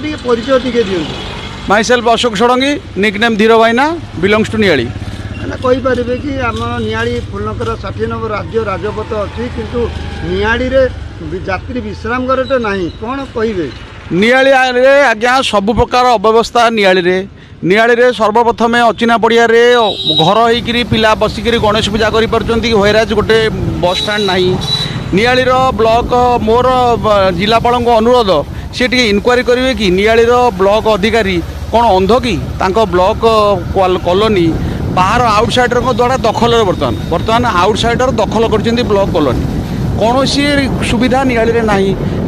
T परिचय टी दिखाँ myself Ashok Shadangi nickname Dhir भाईना बिलोंग्स टू नियाली कहींपारे कि आम नियाली फुलनकर 60 नंबर राज्य राजपथ अच्छी किंतु नियाली रे यात्री विश्राम घर तो ना कौन कहे नियाली आज्ञा सब प्रकार अव्यवस्था नियाली रे सर्वप्रथमे अचिना पड़िया रे घर होकर पिला बसिक गणेश पूजा करराज गोटे बस स्टाण्ड ना नियाली ब्लॉक मोर जिलापाल अनुरोध सी टी इनक्वारी करेंगे कि नियाली ब्लॉक अधिकारी कौन अंध कि ब्लॉक कॉलोनी बाहर आउटसाइडर द्वारा दखल बर्तमान आउटसाइडर दखल कर ब्लॉक कॉलोनी कौन सुविधा नियाली ना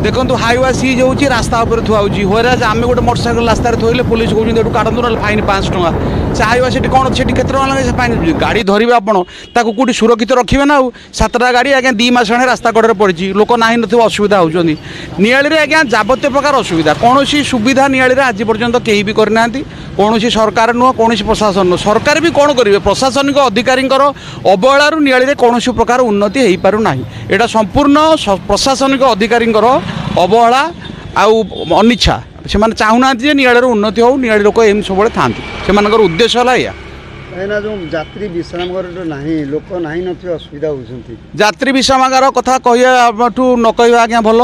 देखो हाईवा सीज हो रास्ता थुआई होराज आम गोटे मोटरसाइकेल रास्ता थोड़े पुलिस कहते काटू ना फाइन 500 टका से हाईवा से कौन से केत लगे फाइन गाड़ी धरवे आपड़ कौटी सुरक्षित रखिए ना 7टा गाड़ी आज्ञा 2 मास रास्ता कड़े पड़ी लोक ना असुविधा होती नियाली आज्ञा जाबत्य प्रकार असुविधा कौन सुविधा नियाली आज पर्यंत कहीं भी करना कौन सरकार नुह कौन प्रशासन नुह सरकार भी कौन करेंगे प्रशासनिक अधिकारी अवहेलू नियाली कौन प्रकार उन्नति हो पारना यहाँ संपूर्ण प्रशासनिक अधिकारी अवहेला आउ अनिच्छा से चाहूना नियाली उन्नति हो नियाली लोक एम सब था से उद्देश्य है या कहीं जो यात्री विश्रामगार ना लोक ना असुविधा होती यात्री विश्रामगार कथा कहूँ न कह आज्ञा भल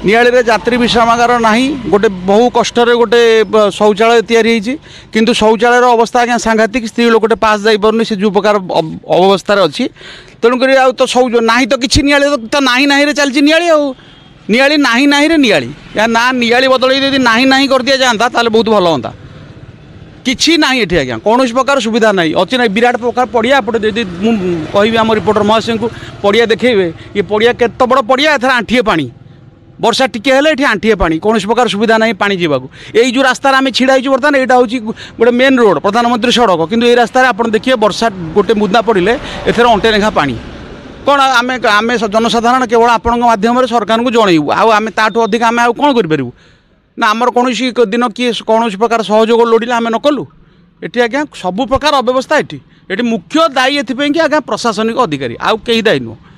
नियाली यात्री विश्रामगार ना गोटे बहु कष्ट गोटे शौचालय तैयारी किंतु शौचालय अवस्था आज्ञा सांघातिक स्त्री लोकटे पास जापरनी से जो प्रकार अवस्था अच्छी तेणुक तो शौच ना तो किसी नियाली तो ना चलती नियाली ना नियाली या ना नियाली बदल यदि ना कर दिया जाता ताले बहुत भल हाँ किसी ना ये आज्ञा कौन प्रकार सुविधा ना अच्छी ना विराट प्रकार पड़िया एपटे कहि आम रिपोर्टर महाशय को पड़िया देखेबे ये पड़िया केत बड़ पड़िया एथर आंठिए पानी वर्षा टिके हेले ये आंठिए पानी कौन प्रकार सुविधा ना पानी जावाक यही जो रास्तार आम छिड़ा बर्तमान यहाँ हूँ गोटे मेन रोड प्रधानमंत्री सड़क किंतु ये रास्तार आप देखिए वर्षा गोटे मुदा पड़े एथर अंटे लेखा पानी कौन आम आम जनसाधारण केवल आपण माध्यम सरकार को जनइबू आम ताठू अधिक आम कौन करूँ ना आमर कौन दिन किए कौन प्रकार सहयोग लोड़िले आम न कलु ये आज्ञा सबु प्रकार अव्यवस्था ये मुख्य दायी एथि कि आज्ञा प्रशासनिक अधिकारी आउ कहीं दायी नुह।